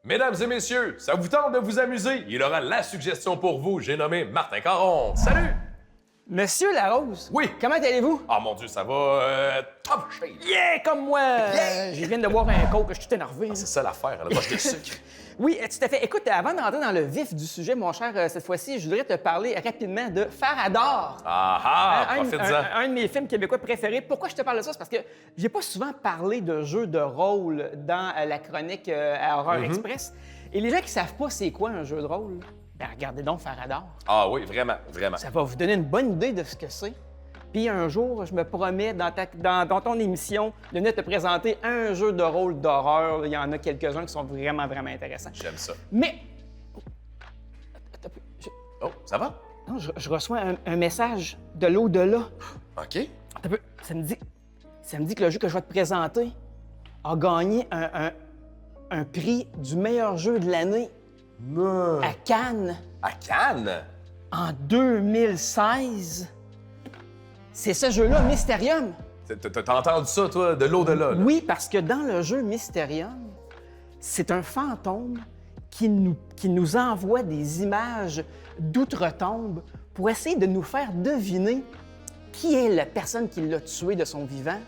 Mesdames et messieurs, ça vous tente de vous amuser? Il aura la suggestion pour vous. J'ai nommé Martin Caron. Salut! Monsieur Larose. Oui. Comment allez-vous? Ah mon Dieu, ça va top shape. Yeah, comme moi! Yeah! Je viens de boire un coke, je suis tout énervé. C'est ça l'affaire, la poche de sucre. Oui, tout à fait. Écoute, avant de rentrer dans le vif du sujet, mon cher, cette fois-ci, je voudrais te parler rapidement de Farador. Profites-en. Un de mes films québécois préférés. Pourquoi je te parle de ça? C'est parce que j'ai pas souvent parlé de jeux de rôle dans la chronique à Horreur Express. Et les gens qui savent pas c'est quoi un jeu de rôle, ben regardez donc Farador. Ah oui, vraiment, vraiment. Ça va vous donner une bonne idée de ce que c'est. Puis un jour, je me promets, dans ton émission, de venir te présenter un jeu de rôle d'horreur. Il y en a quelques-uns qui sont vraiment, vraiment intéressants. J'aime ça. Mais... Oh, ça va? Non, je reçois un message de l'au-delà. OK. Attends un peu. Ça me dit que le jeu que je vais te présenter a gagné un prix du meilleur jeu de l'année à Cannes À Cannes? en 2016. C'est ce jeu-là, Mysterium. T'as entendu ça, toi, de l'au-delà? Là? Oui, parce que dans le jeu Mysterium, c'est un fantôme qui nous envoie des images d'outre-tombe pour essayer de nous faire deviner qui est la personne qui l'a tué de son vivant,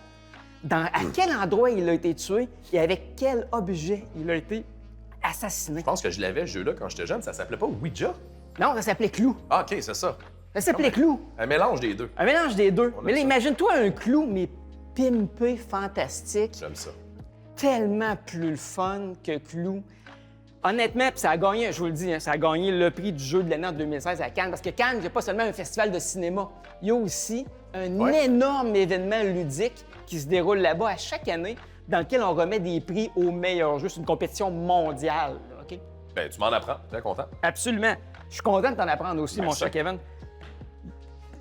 à quel endroit il a été tué et avec quel objet il a été assassiné. Je pense que je l'avais, ce jeu-là, quand j'étais jeune. Ça s'appelait pas Ouija? Non, ça s'appelait Clou. Ah, OK, c'est ça. Ça s'appelait Clou. Un mélange des deux. Un mélange des deux. On Mais aime là, ça. imagine-toi un Clou, mais pimpé, fantastique. J'aime ça. Tellement plus le fun que Clou. Honnêtement, puis ça a gagné, je vous le dis, hein, ça a gagné le prix du jeu de l'année en 2016 à Cannes. Parce que Cannes, c'est pas seulement un festival de cinéma. Il y a aussi un énorme événement ludique qui se déroule là-bas à chaque année, dans lequel on remet des prix aux meilleurs jeux. C'est une compétition mondiale, OK? Ben, tu m'en apprends. Très content. Absolument. Je suis content de t'en apprendre aussi, mon Merci. cher Kevin.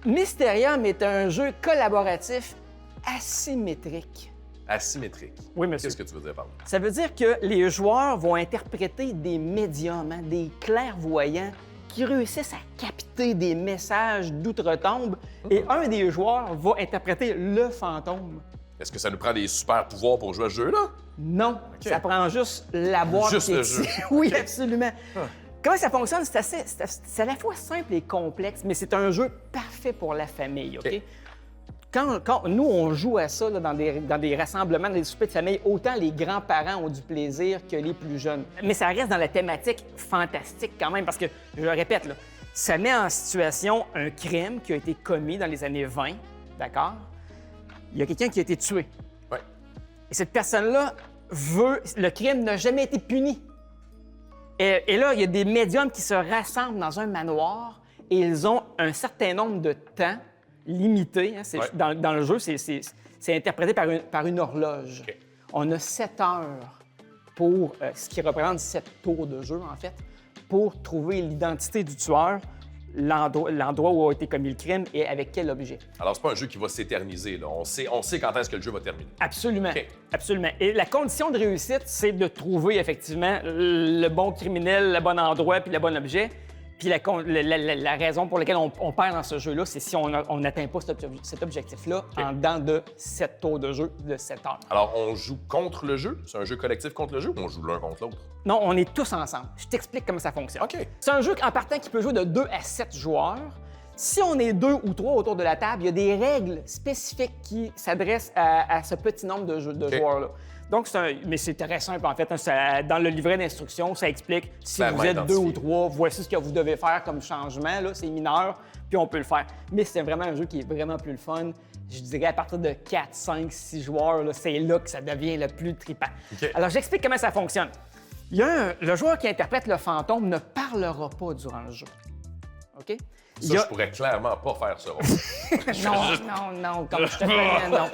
Mysterium est un jeu collaboratif asymétrique. Asymétrique. Oui, monsieur. Qu'est-ce que tu veux dire par là? Ça veut dire que les joueurs vont interpréter des médiums, hein, des clairvoyants qui réussissent à capter des messages d'outre-tombe et un des joueurs va interpréter le fantôme. Est-ce que ça nous prend des super pouvoirs pour jouer à ce jeu-là? Non, ça prend juste la boîte. Juste qui est le ici. jeu. Oui, OK. absolument. Comment ça fonctionne? C'est à la fois simple et complexe, mais c'est un jeu parfait pour la famille, OK? OK. Quand nous, on joue à ça là, dans des rassemblements, dans des soupers de famille, autant les grands-parents ont du plaisir que les plus jeunes. Mais ça reste dans la thématique fantastique quand même, parce que, je le répète, là, ça met en situation un crime qui a été commis dans les années 20, d'accord? Il y a quelqu'un qui a été tué. Ouais. Et cette personne-là veut... Le crime n'a jamais été puni. Et là, il y a des médiums qui se rassemblent dans un manoir et ils ont un certain nombre de temps limité. Hein, Ouais. dans le jeu, c'est interprété par une horloge. OK. On a 7 heures pour, ce qui représente 7 tours de jeu, en fait, pour trouver l'identité du tueur, l'endroit où a été commis le crime et avec quel objet. Alors, c'est pas un jeu qui va s'éterniser, là. On sait quand est-ce que le jeu va terminer. Absolument. OK. Absolument. Et la condition de réussite, c'est de trouver effectivement le bon criminel, le bon endroit puis le bon objet. Puis la raison pour laquelle on perd dans ce jeu-là, c'est si on n'atteint pas cet objectif-là en dedans de 7 tours de jeu de 7 heures. Alors, on joue contre le jeu? C'est un jeu collectif contre le jeu ou on joue l'un contre l'autre? Non, on est tous ensemble. Je t'explique comment ça fonctionne. OK. C'est un jeu en partant qui peut jouer de 2 à 7 joueurs. Si on est 2 ou 3 autour de la table, il y a des règles spécifiques qui s'adressent à ce petit nombre de joueurs-là. Donc, mais c'est très simple, en fait. Hein, dans le livret d'instructions, ça explique si Clairement vous êtes 2 ou identifié. 3, voici ce que vous devez faire comme changement. Là, c'est mineur, puis on peut le faire. Mais c'est vraiment un jeu qui est vraiment plus le fun. Je dirais à partir de 4, 5, 6 joueurs, là, c'est là que ça devient le plus trippant. OK. Alors, j'explique comment ça fonctionne. Le joueur qui interprète le fantôme ne parlera pas durant le jeu. OK? Ça, je pourrais clairement pas faire ça. Non, comme je te connais, non.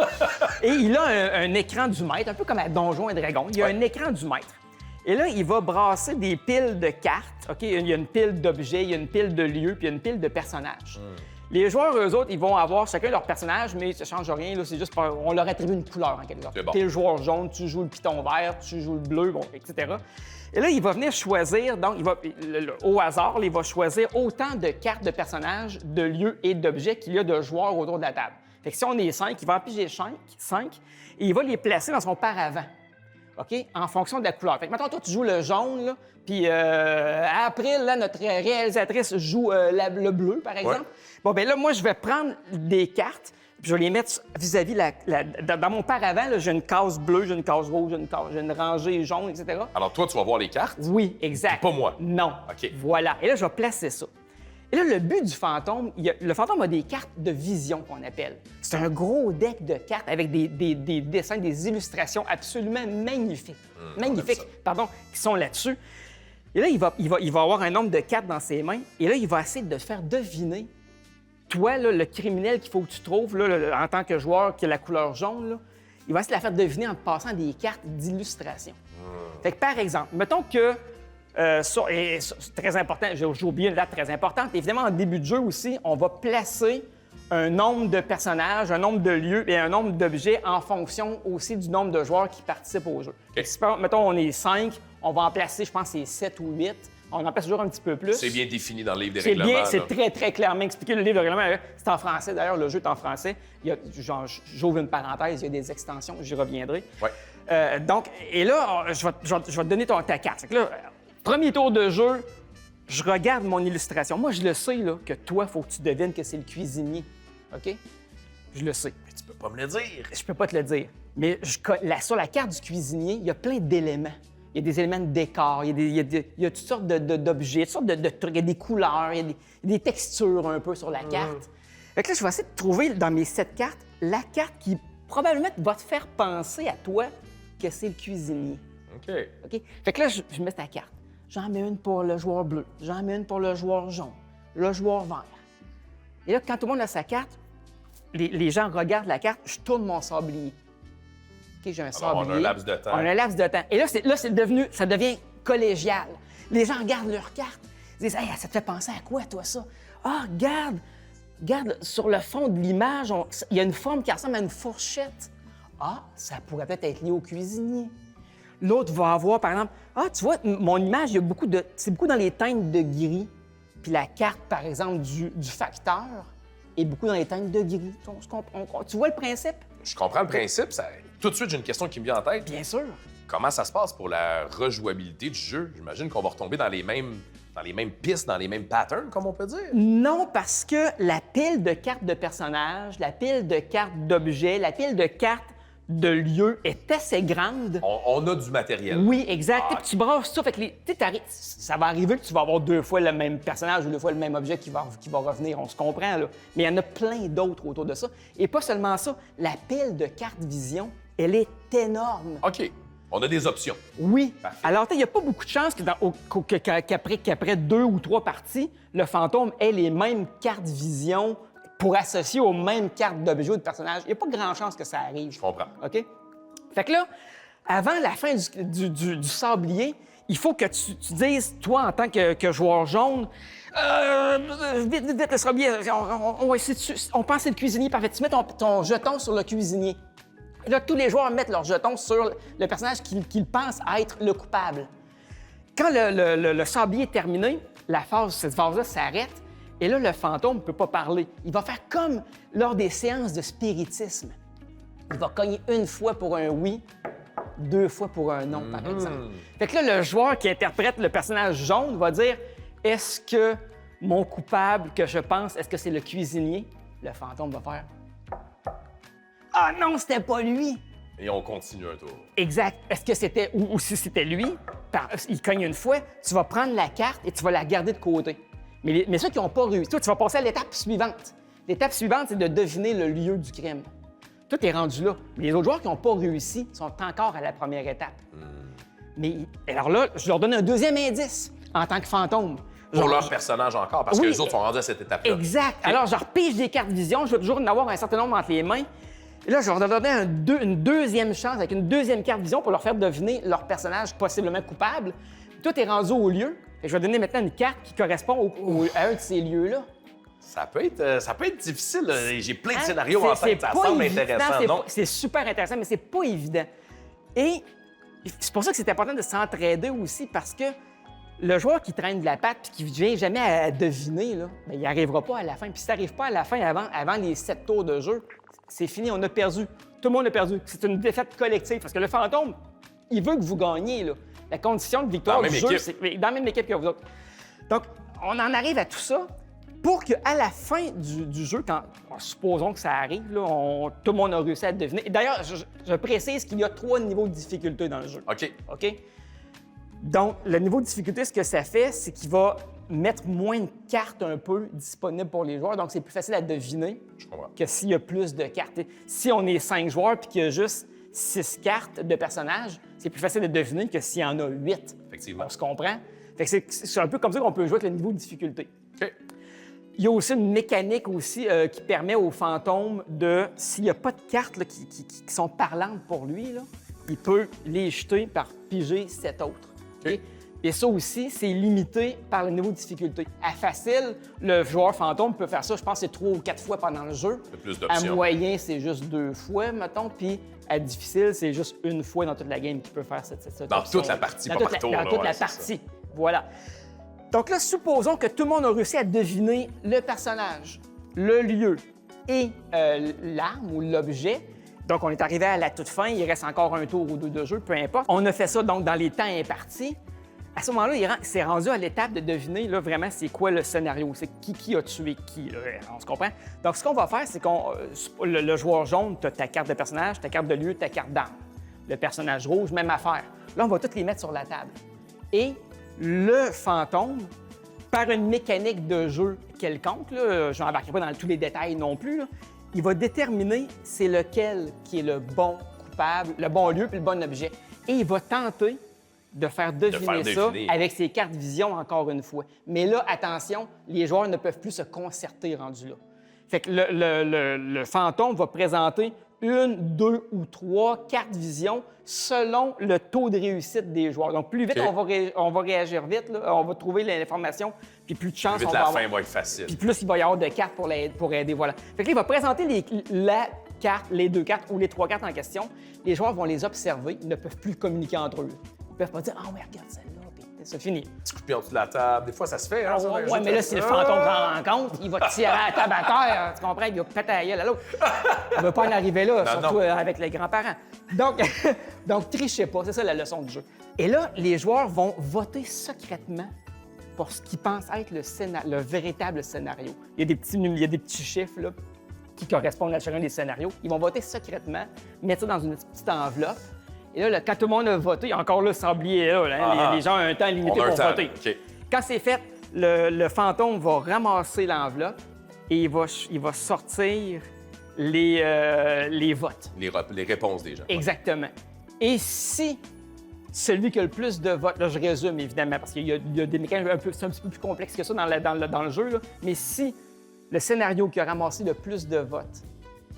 Et il a un écran du maître, un peu comme à Donjons et Dragons. Il y a un écran du maître. Et là, il va brasser des piles de cartes. OK? Il y a une pile d'objets, il y a une pile de lieux, puis il y a une pile de personnages. Les joueurs, eux autres, ils vont avoir chacun leur personnage, mais ça ne change rien. Là, c'est juste on leur attribue une couleur, en quelque sorte. C'est bon. T'es le joueur jaune, tu joues le piton vert, tu joues le bleu, bon, etc. Et là, il va venir choisir, donc, au hasard, il va choisir autant de cartes de personnages, de lieux et d'objets qu'il y a de joueurs autour de la table. Fait que si on est 5, il va en piger 5 et il va les placer dans son paravent. OK, en fonction de la couleur. Fait que, mettons, toi, tu joues le jaune, là, puis après, là, notre réalisatrice joue le bleu, par exemple. Ouais. Bon, ben là, moi, je vais prendre des cartes, puis je vais les mettre vis-à-vis dans mon paravent, là, j'ai une case bleue, j'ai une case rouge, j'ai une rangée jaune, etc. Alors, toi, tu vas voir les cartes. Oui, exact. Pas moi. Non. OK. Voilà. Et là, je vais placer ça. Et là, le but du fantôme, le fantôme a des cartes de vision qu'on appelle. C'est un gros deck de cartes avec des dessins, des illustrations absolument magnifiques. Magnifiques, pardon, qui sont là-dessus. Et là, il va avoir un nombre de cartes dans ses mains. Et là, il va essayer de te faire deviner, toi, là, le criminel qu'il faut que tu trouves, là, en tant que joueur qui a la couleur jaune, là, il va essayer de la faire deviner en te passant des cartes d'illustration. Fait que, par exemple, mettons que et c'est très important, j'ai oublié une date très importante. Évidemment, en début de jeu aussi, on va placer un nombre de personnages, un nombre de lieux et un nombre d'objets en fonction aussi du nombre de joueurs qui participent au jeu. Okay. Si, mettons, on est 5, on va en placer, je pense, c'est 7 ou 8. On en place toujours un petit peu plus. C'est bien défini dans le livre des règlements. C'est très, très clairement expliqué. Le livre de règlement, c'est en français. D'ailleurs, le jeu est en français. J'ouvre une parenthèse, il y a des extensions, j'y reviendrai. Ouais. Donc, et là, je vais te donner ta carte. Fait que là, premier tour de jeu, je regarde mon illustration. Moi, je le sais là, que toi, il faut que tu devines que c'est le cuisinier. OK? Je le sais. Mais tu peux pas me le dire. Je peux pas te le dire. Mais sur la carte du cuisinier, il y a plein d'éléments. Il y a des éléments de décor, il y a toutes sortes d'objets, toutes sortes de trucs, il y a des couleurs, il y a des textures un peu sur la carte. Fait que là, je vais essayer de trouver dans mes 7 cartes la carte qui probablement va te faire penser à toi que c'est le cuisinier. OK? Fait que là, je mets ta carte. J'en mets une pour le joueur bleu, j'en mets une pour le joueur jaune, le joueur vert. Et là, quand tout le monde a sa carte, les gens regardent la carte, je tourne mon sablier. OK, j'ai un sablier. On a un laps de temps. On a un laps de temps. Et là, ça devient collégial. Les gens regardent leurs cartes. Ils disent, hey, ça te fait penser à quoi, toi, ça? Ah, regarde, sur le fond de l'image, il y a une forme qui ressemble à une fourchette. Ah, ça pourrait peut-être être lié au cuisinier. L'autre va avoir, par exemple, ah, tu vois, mon image, c'est beaucoup dans les teintes de gris. Puis la carte, par exemple, du facteur est beaucoup dans les teintes de gris. Tu vois le principe? Je comprends le principe. Tout de suite, j'ai une question qui me vient en tête. Bien sûr. Comment ça se passe pour la rejouabilité du jeu? J'imagine qu'on va retomber dans les mêmes pistes, dans les mêmes patterns, comme on peut dire. Non, parce que la pile de cartes de personnages, la pile de cartes d'objets, la pile de cartes de lieux est assez grande. On a du matériel. Oui, exact. Ah, Puis tu brasses ça. Fait que ça va arriver que tu vas avoir 2 fois le même personnage ou 2 fois le même objet qui va revenir. On se comprend, là. Mais il y en a plein d'autres autour de ça. Et pas seulement ça, la pile de cartes vision, elle est énorme. OK. On a des options. Oui. Parfait. Alors, il n'y a pas beaucoup de chances qu'après 2 ou 3 parties, le fantôme ait les mêmes cartes vision pour associer aux mêmes cartes d'objets ou de personnages. Il n'y a pas grand chance que ça arrive. Je comprends. OK? Fait que là, avant la fin du sablier, il faut que tu dises, toi, en tant que joueur jaune, vite, le sablier, on pense que c'est le cuisinier. Parfait. Tu mets ton jeton sur le cuisinier. Et là, tous les joueurs mettent leur jeton sur le personnage qu'ils pensent être le coupable. Quand le sablier est terminé, cette phase-là s'arrête. Et là, le fantôme ne peut pas parler. Il va faire comme lors des séances de spiritisme. Il va cogner 1 fois pour un oui, 2 fois pour un non, par exemple. Fait que là, le joueur qui interprète le personnage jaune va dire « Est-ce que mon coupable que je pense, est-ce que c'est le cuisinier? » Le fantôme va faire « Ah non, c'était pas lui! » Et on continue un tour. Exact. Est-ce que c'était... Ou si c'était lui, il cogne 1 fois, tu vas prendre la carte et tu vas la garder de côté. Mais ceux qui n'ont pas réussi, toi, tu vas passer à l'étape suivante. L'étape suivante, c'est de deviner le lieu du crime. Tout est rendu là. Mais les autres joueurs qui n'ont pas réussi sont encore à la première étape. Mais alors là, je leur donne un 2e indice en tant que fantôme. Pour leur personnage encore, parce que les autres sont rendus à cette étape-là. Exact. Okay. Alors, je repige des cartes vision. Je vais toujours en avoir un certain nombre entre les mains. Et là, je leur donne une 2e chance avec une 2e carte vision pour leur faire deviner leur personnage possiblement coupable. Tout est rendu au lieu. Et je vais donner maintenant une carte qui correspond à un de ces lieux-là. Ça peut être difficile. J'ai plein de scénarios en tête. Ça semble intéressant. C'est super intéressant, mais c'est pas évident. Et c'est pour ça que c'est important de s'entraider aussi, parce que le joueur qui traîne de la patte et qui ne vient jamais à deviner, là, bien, il n'arrivera pas à la fin. Puis si tu n'arrives pas à la fin avant les 7 tours de jeu, c'est fini, on a perdu. Tout le monde a perdu. C'est une défaite collective, parce que le fantôme, Il veut que vous gagniez, là. La condition de victoire Dans la du même jeu, équipe. c'est dans la même équipe que vous autres. Donc, on en arrive à tout ça pour qu'à la fin du jeu, quand supposons que ça arrive, là, tout le monde a réussi à deviner. Et d'ailleurs, je précise qu'il y a 3 niveaux de difficulté dans le jeu. OK. OK? Donc, le niveau de difficulté, ce que ça fait, c'est qu'il va mettre moins de cartes un peu disponibles pour les joueurs. Donc, c'est plus facile à deviner Je comprends. que s'il y a plus de cartes. Si on est 5 joueurs puis qu'il y a juste 6 cartes de personnages, c'est plus facile de deviner que s'il y en a 8. Effectivement. On se comprend? Fait que c'est un peu comme ça qu'on peut jouer avec le niveau de difficulté. OK. Il y a aussi une mécanique aussi qui permet aux fantômes de, s'il n'y a pas de cartes là, qui sont parlantes pour lui, là, il peut les jeter par piger 7 autres. OK? Et ça aussi, c'est limité par le niveau de difficulté. À facile, le joueur fantôme peut faire ça, je pense, c'est 3 ou 4 fois pendant le jeu. Il y a plus À d'options. moyen, c'est juste 2 fois, mettons. Puis à difficile, c'est juste 1 fois dans toute la game qu'il peut faire cette Dans option. toute la partie, Dans pas toute par tour, Dans là, toute ouais, la c'est partie. Voilà. Donc là, supposons que tout le monde a réussi à deviner le personnage, le lieu et l'arme ou l'objet. Donc, on est arrivé à la toute fin, il reste encore un tour ou 2 de jeu, peu importe. On a fait ça donc dans les temps impartis. À ce moment-là, c'est rendu à l'étape de deviner là, vraiment c'est quoi le scénario, c'est qui a tué qui, là, on se comprend? Donc, ce qu'on va faire, c'est qu'on le joueur jaune, tu as ta carte de personnage, ta carte de lieu, ta carte d'arme. Le personnage rouge, même affaire. Là, on va toutes les mettre sur la table. Et le fantôme, par une mécanique de jeu quelconque, là, je n'embarquerai pas dans tous les détails non plus, là, il va déterminer c'est lequel qui est le bon coupable, le bon lieu puis le bon objet. Et il va tenter de faire deviner ça avec ses cartes vision encore une fois. Mais là, attention, les joueurs ne peuvent plus se concerter rendu là. Fait que le fantôme va présenter 1, 2 ou 3 cartes vision selon le taux de réussite des joueurs. Donc, plus vite on va réagir vite, là, on va trouver l'information, puis plus de chance Plus on vite, va la avoir. fin va être facile. Puis plus il va y avoir de cartes pour aider, voilà. Fait que là, il va présenter la carte, les 2 cartes ou les 3 cartes en question. Les joueurs vont les observer, ils ne peuvent plus communiquer entre eux. Ils peuvent pas dire « Ah, ouais, regarde celle-là », puis c'est fini. Petit coup de pied en dessous de la table. Des fois, ça se fait. Hein, Ouais, mais là, si le fantôme s'en rend compte, il va tirer à la table à terre, tu comprends? Il va péter la gueule à l'autre. On ne veut pas en arriver là, surtout avec les grands-parents. Donc, trichez pas, c'est ça la leçon du jeu. Et là, les joueurs vont voter secrètement pour ce qu'ils pensent être le véritable scénario. Il y a des petits chiffres là, qui correspondent à chacun des scénarios. Ils vont voter secrètement, mettre ça dans une petite enveloppe. Et là, quand tout le monde a voté, il y a encore le sablier là, les gens ont un temps limité pour voter. Okay. Quand c'est fait, le fantôme va ramasser l'enveloppe et il va sortir les votes. Les réponses des gens. Exactement. Et si celui qui a le plus de votes, là je résume évidemment parce qu'il y a des mécanismes c'est un petit peu plus complexes que ça dans le jeu, là. Mais si le scénario qui a ramassé le plus de votes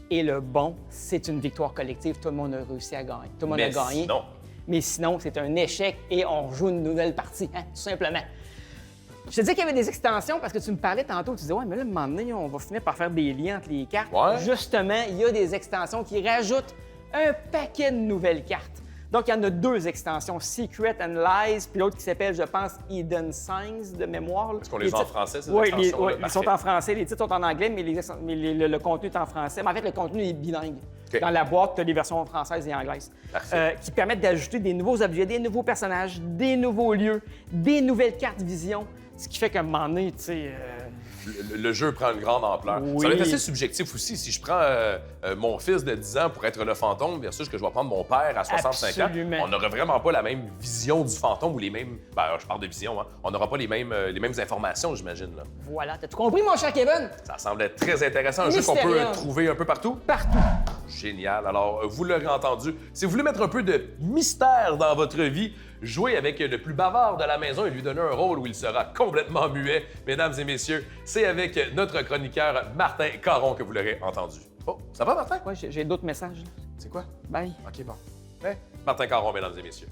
est le bon, c'est une victoire collective, tout le monde a réussi à gagner. Tout le monde a gagné. Sinon... Mais sinon, c'est un échec et on joue une nouvelle partie, hein, tout simplement. Je te disais qu'il y avait des extensions parce que tu me parlais tantôt, tu disais « Ouais, mais là, à un moment donné, on va finir par faire des liens entre les cartes. Ouais. » Justement, il y a des extensions qui rajoutent un paquet de nouvelles cartes. Donc, il y en a 2 extensions, Secret and Lies, puis l'autre qui s'appelle, je pense, Hidden Signs de mémoire. Est-ce qu'on les a en français, ces Oui, extensions-là? ils sont en français, les titres sont en anglais, mais, le contenu est en français. Mais en fait, le contenu est bilingue. Okay. Dans la boîte, tu as les versions françaises et anglaises. Qui permettent d'ajouter des nouveaux objets, des nouveaux personnages, des nouveaux lieux, des nouvelles cartes vision. Ce qui fait qu'à un moment donné, tu sais... Le jeu prend une grande ampleur. Oui. Ça va être assez subjectif aussi. Si je prends mon fils de 10 ans pour être le fantôme versus que je vais prendre mon père à 65 Absolument. ans, on n'aura vraiment pas la même vision du fantôme ou les mêmes... Ben, je parle de vision, hein. On n'aura pas les mêmes informations, j'imagine. Là. Voilà, t'as tout compris, mon cher Kevin? Ça semble être très intéressant. Un jeu qu'on peut trouver un peu partout. Partout. Génial. Alors, vous l'aurez entendu. Si vous voulez mettre un peu de mystère dans votre vie, jouez avec le plus bavard de la maison et lui donner un rôle où il sera complètement muet. Mesdames et messieurs, c'est avec notre chroniqueur Martin Caron que vous l'aurez entendu. Oh, ça va, Martin? Oui, j'ai d'autres messages. C'est quoi? Bye. OK, bon. Ouais. Martin Caron, mesdames et messieurs.